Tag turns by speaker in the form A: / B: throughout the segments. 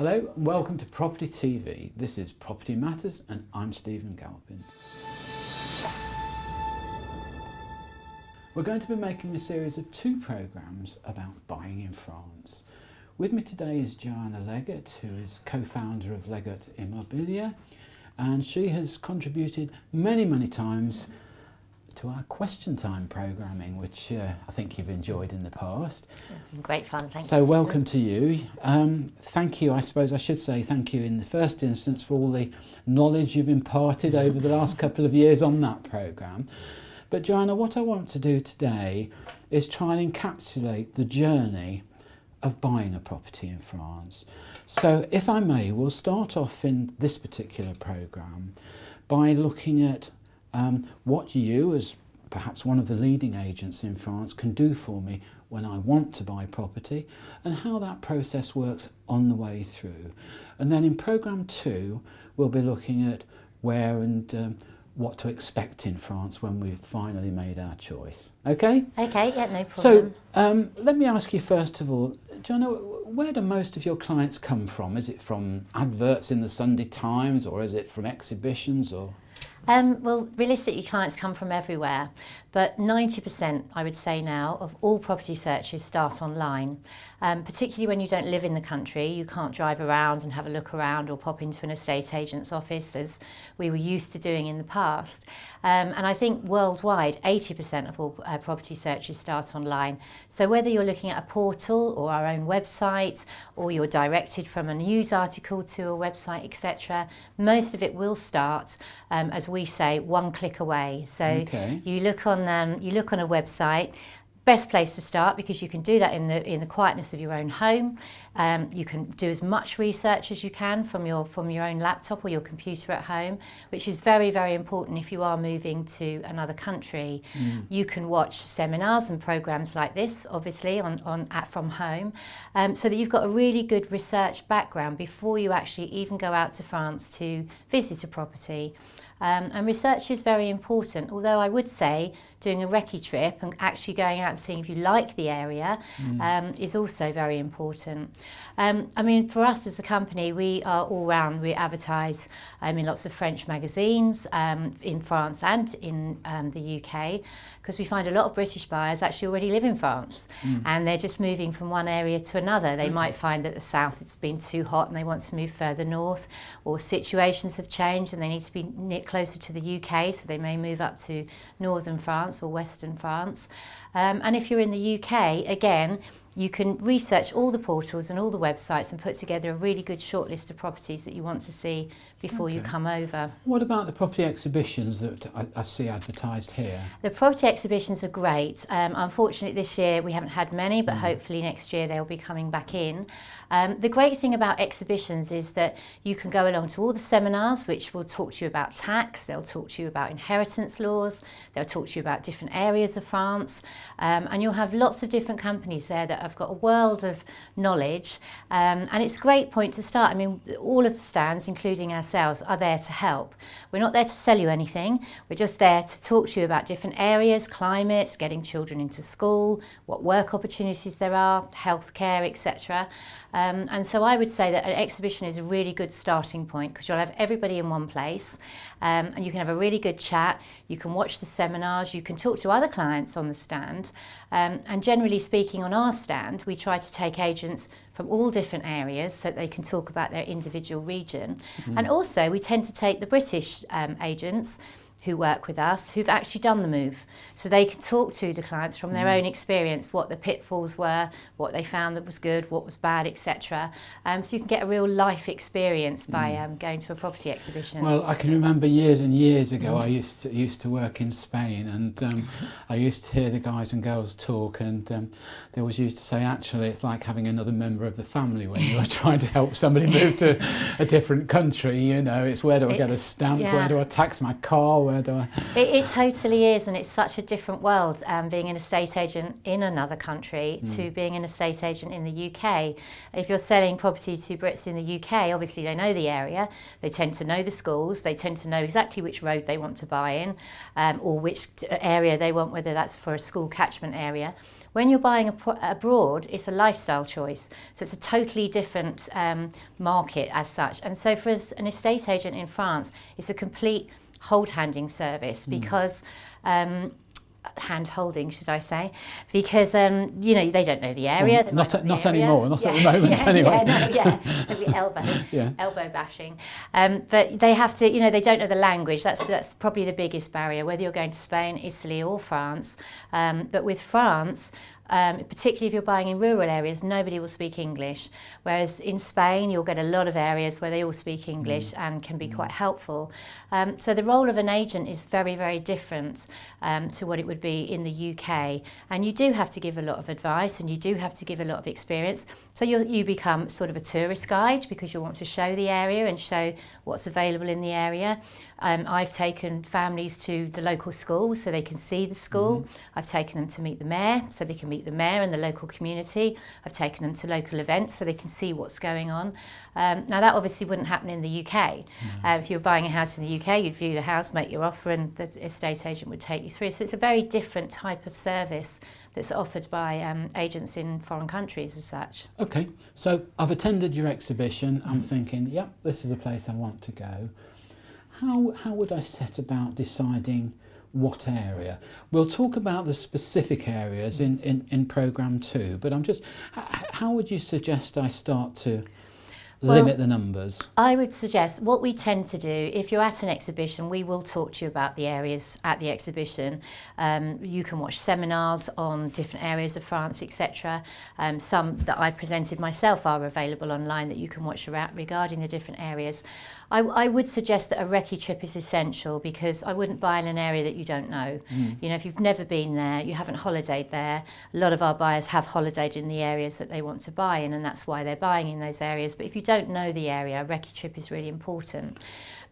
A: Hello and welcome to Property TV. This is Property Matters and I'm Stephen Galpin. We're going to be making a series of 2 programmes about buying in France. With me today is Joanna Leggett, who is co-founder of Leggett Immobilier, and she has contributed many times to our question time programming, which I think you've enjoyed in the past.
B: Great fun, thanks.
A: So welcome to you. Thank you, I suppose I should say thank you in the first instance for all the knowledge you've imparted over the last couple of years on that programme. But Joanna, what I want to do today is try and encapsulate the journey of buying a property in France. So if I may, we'll start off in this particular programme by looking at what you, as perhaps one of the leading agents in France, can do for me when I want to buy property and how that process works on the way through. And then in programme 2, we'll be looking at where and what to expect in France when we've finally made our choice. Okay?
B: Okay, yeah, no problem.
A: So let me ask you first of all, Joanna, where do most of your clients come from? Is it from adverts in the Sunday Times or is it from exhibitions or...?
B: Well, realistically, clients come from everywhere, but 90%, I would say now, of all property searches start online. Particularly when you don't live in the country, you can't drive around and have a look around or pop into an estate agent's office as we were used to doing in the past. And I think worldwide, 80% of all property searches start online. So whether you're looking at a portal or our own website, or you're directed from a news article to a website, etc., most of it will start, as we say, one click away. So
A: Okay.
B: you look on a website. Best place to start, because you can do that in the quietness of your own home. You can do as much research as you can from your own laptop or your computer at home, which is very important if you are moving to another country. You can watch seminars and programs like this, obviously from home, so that you've got a really good research background before you actually even go out to France to visit a property. And research is very important, although I would say doing a recce trip and actually going out and seeing if you like the area is also very important. I mean, for us as a company, we are all round. We advertise in lots of French magazines in France and in the UK, because we find a lot of British buyers actually already live in France and they're just moving from one area to another. They might find that the south has been too hot and they want to move further north, or situations have changed and they need to be closer to the UK, so they may move up to northern France or western France. And if you're in the UK, again, you can research all the portals and all the websites and put together a really good short list of properties that you want to see before you come over.
A: What about the property exhibitions that I see advertised here?
B: The property exhibitions are great. Unfortunately this year we haven't had many, but hopefully next year they'll be coming back in. The great thing about exhibitions is that you can go along to all the seminars, which will talk to you about tax, they'll talk to you about inheritance laws, they'll talk to you about different areas of France, and you'll have lots of different companies there that have got a world of knowledge, and it's a great point to start. I mean, all of the stands, including ourselves, are there to help. We're not there to sell you anything, we're just there to talk to you about different areas, climates, getting children into school, what work opportunities there are, healthcare, etc. And so I would say that an exhibition is a really good starting point, because you'll have everybody in one place, and you can have a really good chat, you can watch the seminars, you can talk to other clients on the stand, and generally speaking on our stand we try to take agents from all different areas so that they can talk about their individual region. And also we tend to take the British agents who work with us who've actually done the move, so they can talk to the clients from their own experience, what the pitfalls were, what they found that was good, what was bad, etc. So you can get a real life experience by going to a property exhibition.
A: Well, I can remember years and years ago I used to work in Spain, and I used to hear the guys and girls talk, and they always used to say actually it's like having another member of the family when you're trying to help somebody move to a different country. You know, it's where do I get a stamp, where do I tax my car, word, do I?
B: It totally is, and it's such a different world being an estate agent in another country to being an estate agent in the UK. If you're selling property to Brits in the UK, obviously they know the area, they tend to know the schools, they tend to know exactly which road they want to buy in, or which area they want, whether that's for a school catchment area. When you're buying abroad, it's a lifestyle choice. So it's a totally different market as such. And so for an estate agent in France, it's a complete hold-handing service because hand-holding, should I say, because they don't know the area.
A: Well, not anymore, not at the moment anyway.
B: Maybe elbow
A: Yeah.
B: bashing. But they have to, they don't know the language. That's probably the biggest barrier, whether you're going to Spain, Italy or France. But with France, particularly if you're buying in rural areas, nobody will speak English. Whereas in Spain, you'll get a lot of areas where they all speak English and can be quite helpful. So the role of an agent is very, very different to what it would be in the UK. And you do have to give a lot of advice and you do have to give a lot of experience. So you become sort of a tourist guide because you want to show the area and show what's available in the area. I've taken families to the local school so they can see the school. I've taken them to meet the mayor so they can meet the mayor and the local community. I've taken them to local events so they can see what's going on. Now that obviously wouldn't happen in the UK. If you were buying a house in the UK, you'd view the house, make your offer and the estate agent would take you through. So it's a very different type of service that's offered by agents in foreign countries as such.
A: Okay, so I've attended your exhibition. I'm thinking, yep, this is a place I want to go. How would I set about deciding what area? We'll talk about the specific areas in programme 2, but how would you suggest I start to limit the numbers?
B: I would suggest what we tend to do, if you're at an exhibition, we will talk to you about the areas at the exhibition. You can watch seminars on different areas of France, etc. Some that I presented myself are available online that you can watch regarding the different areas. I would suggest that a recce trip is essential because I wouldn't buy in an area that you don't know. If you've never been there, you haven't holidayed there. A lot of our buyers have holidayed in the areas that they want to buy in, and that's why they're buying in those areas. But if you don't know the area, a recce trip is really important.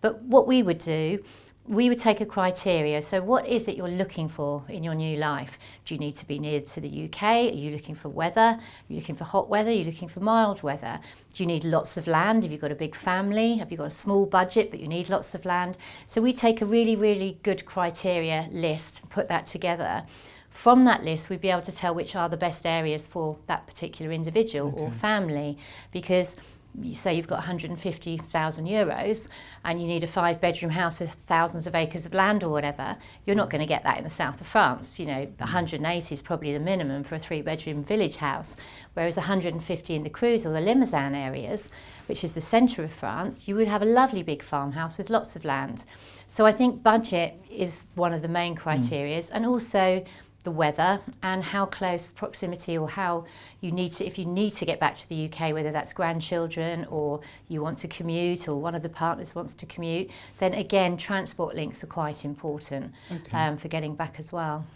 B: But what we would do, we would take a criteria. So what is it you're looking for in your new life? Do you need to be near to the UK? Are you looking for weather? Are you looking for hot weather? Are you looking for mild weather? Do you need lots of land? Have you got a big family? Have you got a small budget but you need lots of land? So we take a really, really good criteria list and put that together. From that list, we'd be able to tell which are the best areas for that particular individual or family, because you say you've got 150,000 euros and you need a 5-bedroom house with thousands of acres of land or whatever, you're not going to get that in the south of France. 180 is probably the minimum for a 3-bedroom village house, whereas 150 in the Creuse or the Limousin areas, which is the centre of France, you would have a lovely big farmhouse with lots of land. So I think budget is one of the main criteria, and also the weather and how close proximity, or how you need to, if you need to get back to the UK, whether that's grandchildren or you want to commute or one of the partners wants to commute, then again transport links are quite important for getting back as well.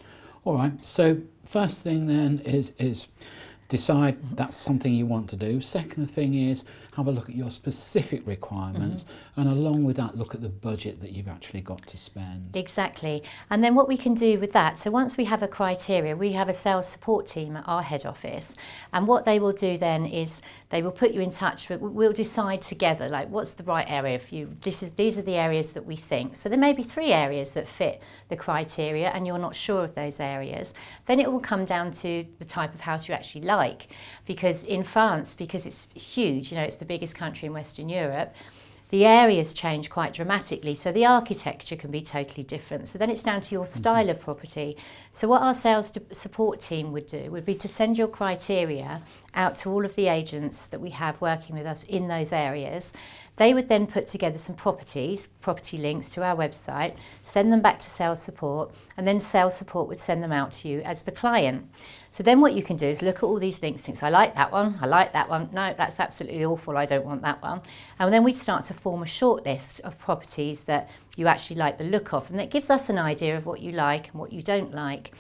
A: All right, so first thing then is decide that's something you want to do. Second thing is have a look at your specific requirements, and along with that, look at the budget that you've actually got to spend.
B: Exactly. And then what we can do with that, so once we have a criteria, we have a sales support team at our head office, and what they will do then is they will put you in touch with, we'll decide together, like, what's the right area for you? These are the areas that we think. So there may be 3 areas that fit the criteria and you're not sure of those areas. Then it will come down to the type of house you actually like, because in France, because it's huge, it's the biggest country in Western Europe, the areas change quite dramatically, so the architecture can be totally different. So then it's down to your style of property. So what our sales support team would do would be to send your criteria out to all of the agents that we have working with us in those areas. They would then put together some property links to our website, send them back to sales support, and then sales support would send them out to you as the client. So then what you can do is look at all these links, think, I like that one, no, that's absolutely awful, I don't want that one. And then we'd start to form a short list of properties that you actually like the look of, and that gives us an idea of what you like and what you don't like.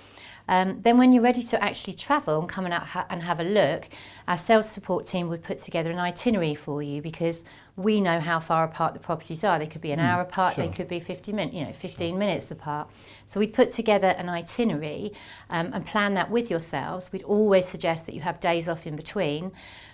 B: Then when you're ready to actually travel and come out and have a look, our sales support team would put together an itinerary for you, because we know how far apart the properties are. They could be an hour apart,
A: sure.
B: they could be 15 minutes apart. So we'd put together an itinerary and plan that with yourselves. We'd always suggest that you have days off in between,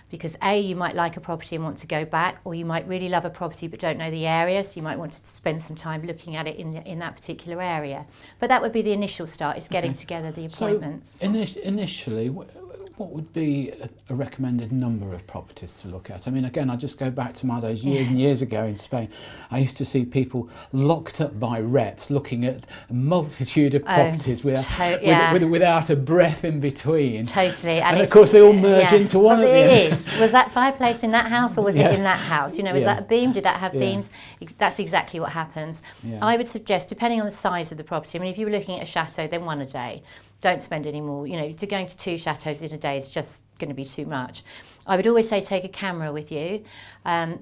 B: because A, you might like a property and want to go back, or you might really love a property but don't know the area, so you might want to spend some time looking at it in that particular area. But that would be the initial start, is getting together the appointments.
A: So initially, what would be a recommended number of properties to look at? I mean, again, I just go back to those years and years ago in Spain. I used to see people locked up by reps looking at a multitude of properties without a breath in between.
B: Totally.
A: And of course, they all merge into one at the end.
B: It is. Was that fireplace in that house, or was it in that house? You know, was that a beam? Did that have beams? That's exactly what happens. I would suggest, depending on the size of the property, I mean, if you were looking at a chateau, then one a day. Don't spend any more. You know, going to 2 chateaux in a day is just going to be too much. I would always say take a camera with you,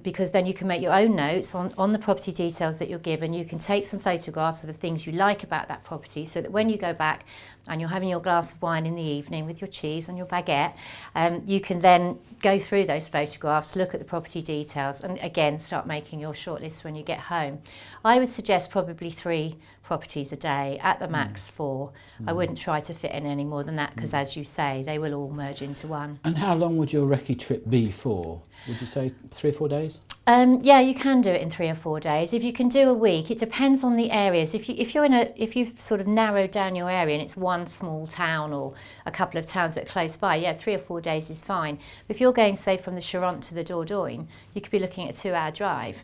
B: because then you can make your own notes on the property details that you're given. You can take some photographs of the things you like about that property, so that when you go back and you're having your glass of wine in the evening with your cheese and your baguette, you can then go through those photographs, look at the property details, and again start making your shortlist when you get home. I would suggest probably 3 properties a day, at the max 4. I wouldn't try to fit in any more than that, because as you say, they will all merge into one.
A: And how long would your recce trip be for? Would you say 3 or 4 days?
B: Yeah, you can do it in 3 or 4 days. If you can do a week, it depends on the areas. If you've sort of narrowed down your area and it's one small town or a couple of towns that are close by, 3 or 4 days is fine. If you're going, say, from the Charente to the Dordogne, you could be looking at a 2-hour drive,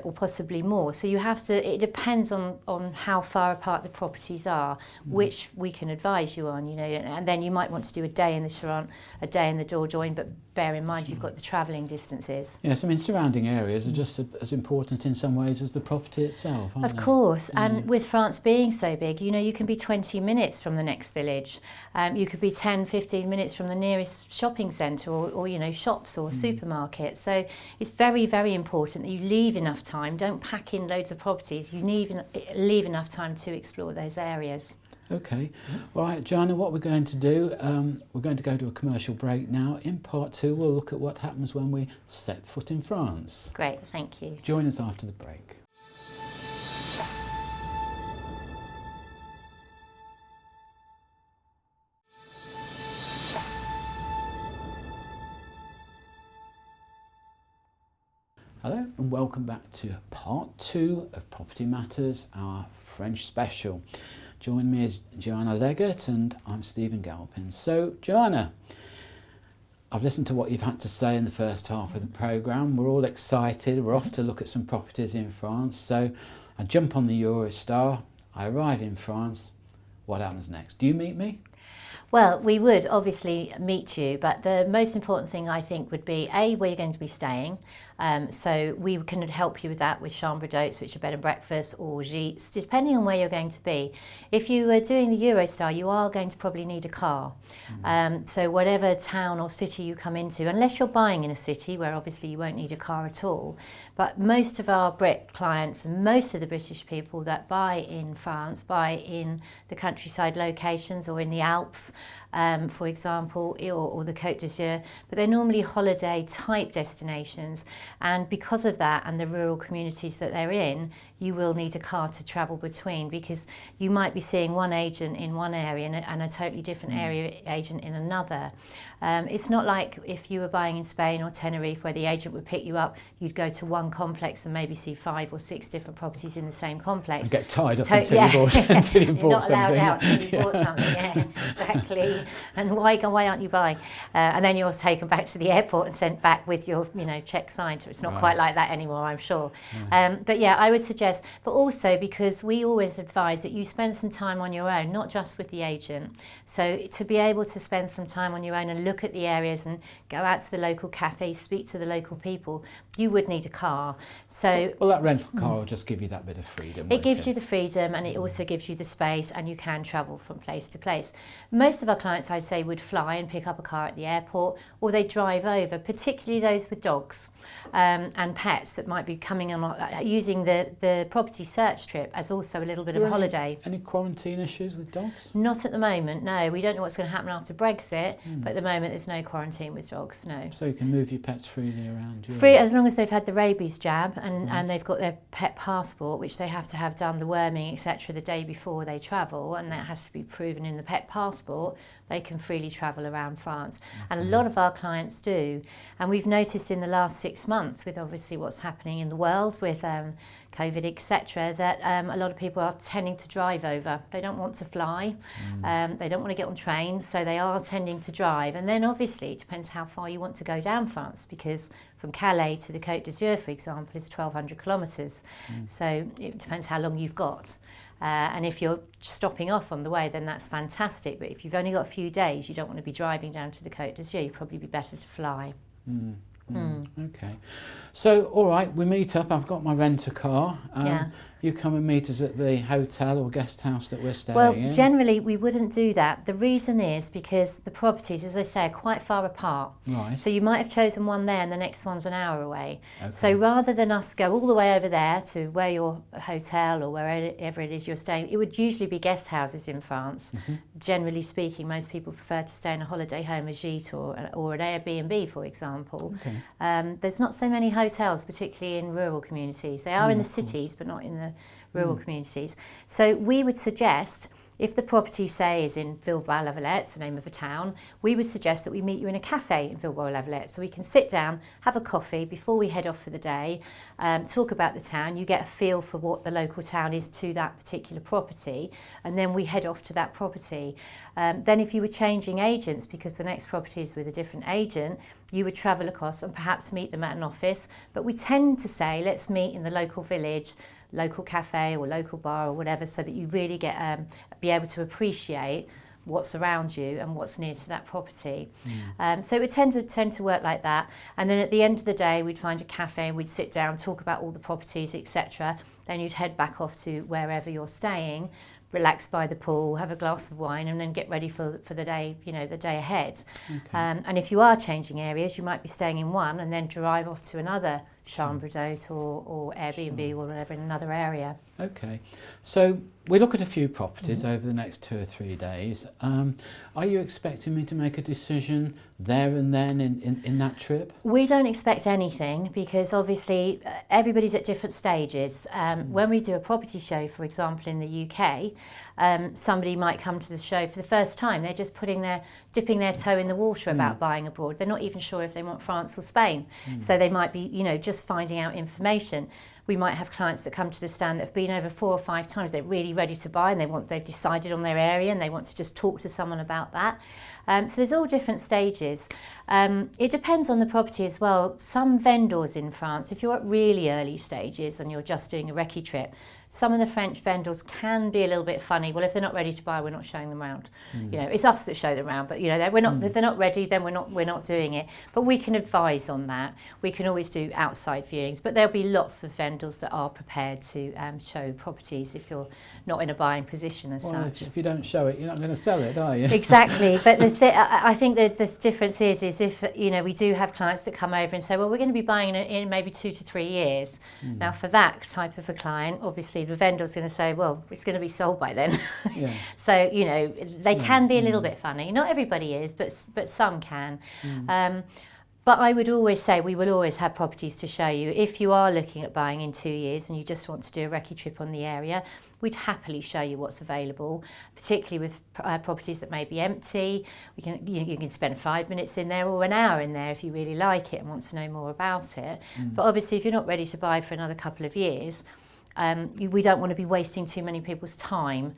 B: or possibly more. So you have to. It depends on how far apart the properties are, which we can advise you on. And then you might want to do a day in the Charente, a day in the Dordogne, but bear in mind you've got the travelling distances.
A: Yes, I mean, surrounding areas are just as important in some ways as the property itself, aren't they?
B: Of course, and with France being so big, you can be 20 minutes from the next village. You could be 10, 15 minutes from the nearest shopping centre or shops or supermarkets. So it's very, very important that you leave enough time. Don't pack in loads of properties. You leave enough time to explore those areas.
A: Okay. All right, Joanna, what we're going to do, we're going to go to a commercial break now. In part 2, we'll look at what happens when we set foot in France.
B: Great, thank you.
A: Join us after the break. Hello and welcome back to part 2 of Property Matters, our French special. Join me is Joanna Leggett and I'm Stephen Galpin. So, Joanna, I've listened to what you've had to say in the first half of the programme. We're all excited. We're off to look at some properties in France. So I jump on the Eurostar. I arrive in France. What happens next? Do you meet me?
B: Well, we would obviously meet you, but the most important thing I think would be A, where you're going to be staying. So we can help you with that with chambre d'hôtes, which are bed and breakfast, or gîtes, depending on where you're going to be. If you are doing the Eurostar, you are going to probably need a car. So whatever town or city you come into, unless you're buying in a city where obviously you won't need a car at all, but most of our Brit clients and most of the British people that buy in France buy in the countryside locations or in the Alps, for example, or the Côte d'Azur, but they're normally holiday type destinations, and because of that and the rural communities that they're in, you will need a car to travel between, because you might be seeing one agent in one area and a totally different area agent in another. It's not like if you were buying in Spain or Tenerife where the agent would pick you up, you'd go to one complex and maybe see 5 or 6 different properties in the same complex.
A: And get tied up until you bought something.
B: You're not allowed out until you bought something, exactly. And why aren't you buying? And then you're taken back to the airport and sent back with your check signed. It's not quite like that anymore, I'm sure. But yeah, I would suggest, but also because we always advise that you spend some time on your own, not just with the agent. So to be able to spend some time on your own and look at the areas and go out to the local cafes, speak to the local people, you would need a car. So
A: well, that rental car will just give you that bit of freedom.
B: It gives you the freedom, and it also gives you the space, and you can travel from place to place. Most of our clients, I'd say, would fly and pick up a car at the airport, or they drive over, particularly those with dogs. and pets that might be coming on, using the property search trip as also a little bit of a holiday.
A: Any quarantine issues with dogs?
B: Not at the moment, no. We don't know what's going to happen after Brexit, but at the moment there's no quarantine with dogs, no.
A: So you can move your pets freely around?
B: Free, as long as they've had the rabies jab and they've got their pet passport, which they have to have done the worming, etc., the day before they travel, and that has to be proven in the pet passport, they can freely travel around France. And a lot of our clients do. And we've noticed in the last 6 months, with obviously what's happening in the world with COVID, etc., that a lot of people are tending to drive over. They don't want to fly, they don't want to get on trains, so they are tending to drive. And then obviously it depends how far you want to go down France, because from Calais to the Côte d'Azur, for example, is 1,200 kilometres. So it depends how long you've got. And if you're stopping off on the way, then that's fantastic. But if you've only got a few days, you don't want to be driving down to the Côte d'Azur. You'd probably be better to fly.
A: Okay. So, all right, we meet up. I've got my rent-a-car. You come and meet us at the hotel or guest house that we're staying in?
B: Well, generally, we wouldn't do that. The reason is because the properties, as I say, are quite far apart.
A: Right.
B: So you might have chosen one there and the next one's an hour away.
A: Okay.
B: So rather than us go all the way over there to where your hotel or wherever it is you're staying, it would usually be guest houses in France. Generally speaking, most people prefer to stay in a holiday home, a gîte or an Airbnb, for example.
A: Okay.
B: There's not so many hotels, particularly in rural communities. They are in the cities, but not in the rural communities. So we would suggest, if the property, say, is in Villebois-la-Valette, it's the name of a town, we would suggest that we meet you in a cafe in Villebois-la-Valette, so we can sit down, have a coffee before we head off for the day, talk about the town. You get a feel for what the local town is to that particular property, and then we head off to that property. Then if you were changing agents, because the next property is with a different agent, you would travel across and perhaps meet them at an office. But we tend to say, let's meet in the local village, local cafe or local bar or whatever, so that you really get be able to appreciate what's around you and what's near to that property. So it would tend to work like that. And then at the end of the day, we'd find a cafe and we'd sit down, talk about all the properties, etc. Then you'd head back off to wherever you're staying, relax by the pool, have a glass of wine, and then get ready for the day, the day ahead. And if you are changing areas, you might be staying in one and then drive off to another chambre d'hôte or Airbnb or whatever in another area.
A: Okay, so we look at a few properties over the next 2 or 3 days. Are you expecting me to make a decision there and then in that trip?
B: We don't expect anything, because obviously everybody's at different stages. When we do a property show, for example, in the UK, somebody might come to the show for the first time. They're just dipping their toe in the water about buying abroad. They're not even sure if they want France or Spain. So they might be, just finding out information. We might have clients that come to the stand that have been over 4 or 5 times. They're really ready to buy, and they've decided on their area and they want to just talk to someone about that. So there's all different stages. It depends on the property as well. Some vendors in France, if you're at really early stages and you're just doing a recce trip, some of the French vendors can be a little bit funny. Well, if they're not ready to buy, we're not showing them around. It's us that show them around, but if they're not ready, then we're not doing it. But we can advise on that. We can always do outside viewings, but there'll be lots of vendors that are prepared to show properties if you're not in a buying position as such.
A: If you don't show it, you're not going to sell it, are you?
B: Exactly. But I think that the difference is if we do have clients that come over and say, well, we're going to be buying in maybe 2 to 3 years. Now, for that type of a client, obviously the vendor's going to say, well, it's going to be sold by then.
A: Yes.
B: So they can be a little bit funny. Not everybody is, but some can. But I would always say we will always have properties to show you. If you are looking at buying in 2 years and you just want to do a recce trip on the area, we'd happily show you what's available, particularly with properties that may be empty. You can spend 5 minutes in there or an hour in there if you really like it and want to know more about it. But obviously, if you're not ready to buy for another couple of years, we don't want to be wasting too many people's time,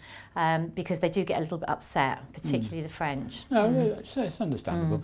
B: because they do get a little bit upset, particularly the French.
A: No, it's understandable.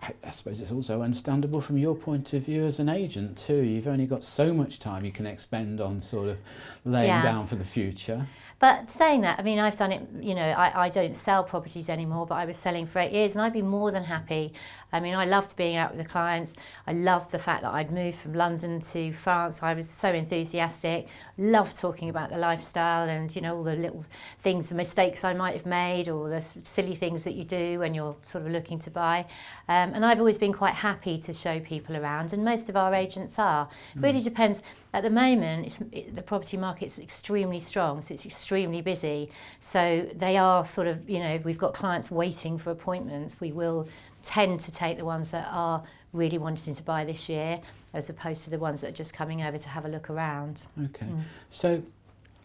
A: I suppose it's also understandable from your point of view as an agent too. You've only got so much time you can expend on sort of laying down for the future.
B: But saying that, I mean, I've done it, you know, I don't sell properties anymore, but I was selling for 8 years and I'd be more than happy. I mean, I loved being out with the clients. I loved the fact that I'd moved from London to France. I was so enthusiastic, loved talking about the lifestyle and, you know, all the little things, the mistakes I might have made, or the silly things that you do when you're sort of looking to buy. And I've always been quite happy to show people around, and most of our agents are. It really depends. At the moment, the property market's extremely strong, so it's extremely busy. So they are sort of, you know, we've got clients waiting for appointments. We will tend to take the ones that are really wanting to buy this year, as opposed to the ones that are just coming over to have a look around.
A: Okay. So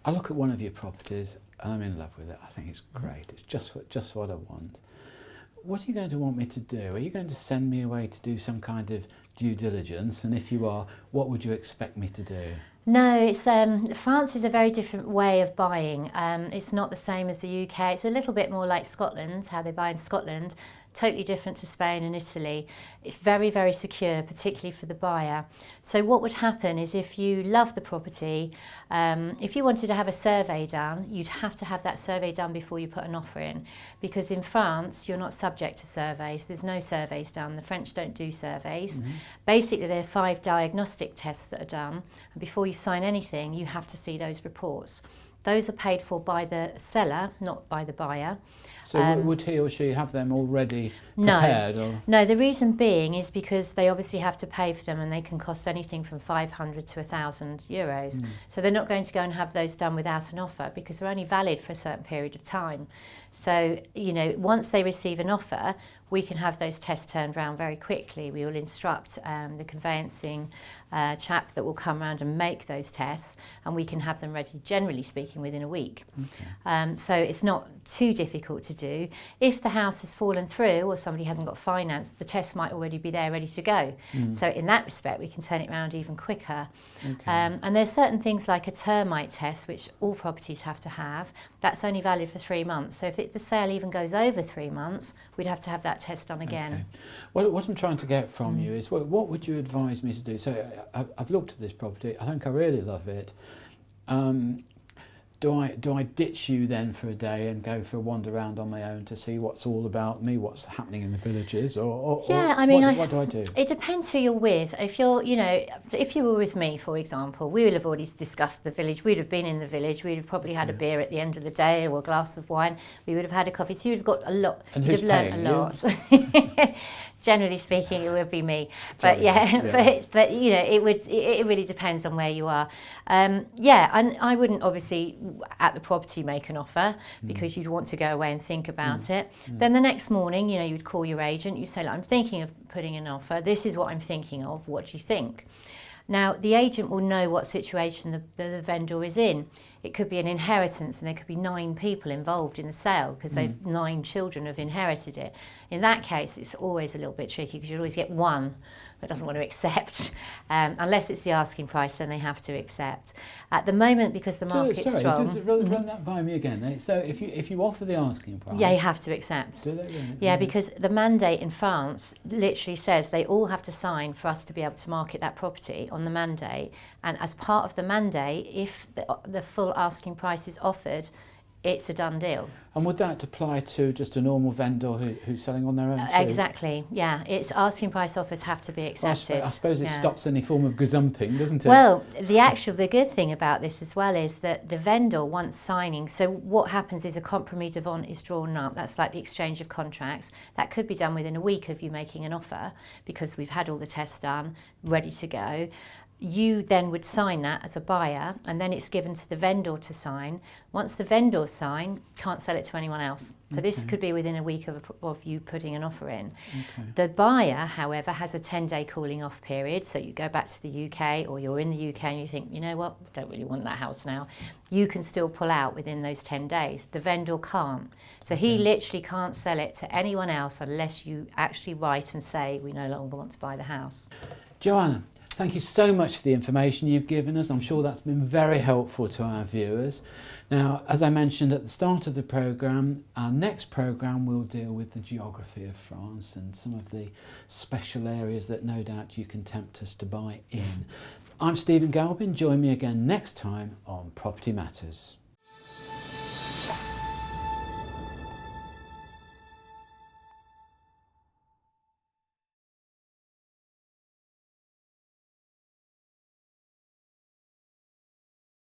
A: I look at one of your properties and I'm in love with it. I think it's great. It's just what I want. What are you going to want me to do? Are you going to send me away to do some kind of due diligence? And if you are, what would you expect me to do?
B: No, it's France is a very different way of buying. It's not the same as the UK. It's a little bit more like Scotland, how they buy in Scotland. Totally different to Spain and Italy. It's very, very secure, particularly for the buyer. So what would happen is, if you love the property, if you wanted to have a survey done, you'd have to have that survey done before you put an offer in, because in France you're not subject to surveys. There's no surveys done. The French don't do surveys. Basically, there are 5 diagnostic tests that are done, and before you sign anything you have to see those reports. Those are paid for by the seller, not by the buyer.
A: So would he or she have them already prepared?
B: No, the reason being is because they obviously have to pay for them, and they can cost anything from 500 to 1,000 euros. So they're not going to go and have those done without an offer, because they're only valid for a certain period of time. So, you know, once they receive an offer, we can have those tests turned around very quickly. We will instruct the conveyancing chap that will come around and make those tests, and we can have them ready, generally speaking, within a week. Okay. So it's not too difficult to do. If the house has fallen through or somebody hasn't got finance, the test might already be there ready to go. So in that respect, we can turn it around even quicker. Okay. And there's certain things like a termite test, which all properties have to have. That's only valid for 3 months. So if the sale even goes over 3 months, we'd have to have that test done again.
A: Okay. Well, what I'm trying to get from you is, what would you advise me to do? So I've looked at this property. I think I really love it. Do I ditch you then for a day and go for a wander around on my own to see what's all about me, what's happening in the villages, or
B: I mean,
A: what do I do?
B: It depends who you're with. If you're, you know, if you were with me, for example, we would have already discussed the village. We'd have been in the village. We'd have probably had a beer at the end of the day, or a glass of wine. We would have had a coffee. So you'd have got a lot.
A: And
B: you'd
A: who's
B: have learned a lot. Generally speaking, it would be me. But but you know, it really depends on where you are. And I wouldn't obviously at the property make an offer, because you'd want to go away and think about it. Then the next morning, you know, you'd call your agent. You say, look, I'm thinking of putting an offer. This is what I'm thinking of. What do you think? Now, the agent will know what situation the vendor is in. It could be an inheritance, and there could be 9 people involved in the sale, because 9 children have inherited it. In that case, it's always a little bit tricky, because you always get one that doesn't want to accept. Unless it's the asking price, then they have to accept. At the moment, because the market's strong...
A: just run that by me again. So if you offer the asking price...
B: Yeah, you have to accept.
A: Do they really?
B: Yeah, because the mandate in France literally says they all have to sign for us to be able to market that property on the mandate. And as part of the mandate, if the full asking price is offered, it's a done deal.
A: And would that apply to just a normal vendor who's selling on their own too?
B: Exactly, yeah. It's asking price offers have to be accepted.
A: Well, I suppose it stops any form of gazumping, doesn't it?
B: Well, the good thing about this as well is that the vendor, once signing, so what happens is a compromis de vente is drawn up. That's like the exchange of contracts. That could be done within a week of you making an offer, because we've had all the tests done, ready to go. You then would sign that as a buyer, and then it's given to the vendor to sign. Once the vendor sign, can't sell it to anyone else. So this could be within a week of you putting an offer in. The buyer, however, has a 10-day cooling off period. So you go back to the UK, or you're in the UK and you think, you know what, I don't really want that house now. You can still pull out within those 10 days. The vendor can't. So he literally can't sell it to anyone else unless you actually write and say, we no longer want to buy the house.
A: Joanna, thank you so much for the information you've given us. I'm sure that's been very helpful to our viewers. Now, as I mentioned at the start of the programme, our next programme will deal with the geography of France and some of the special areas that no doubt you can tempt us to buy in. I'm Stephen Galpin. Join me again next time on Property Matters.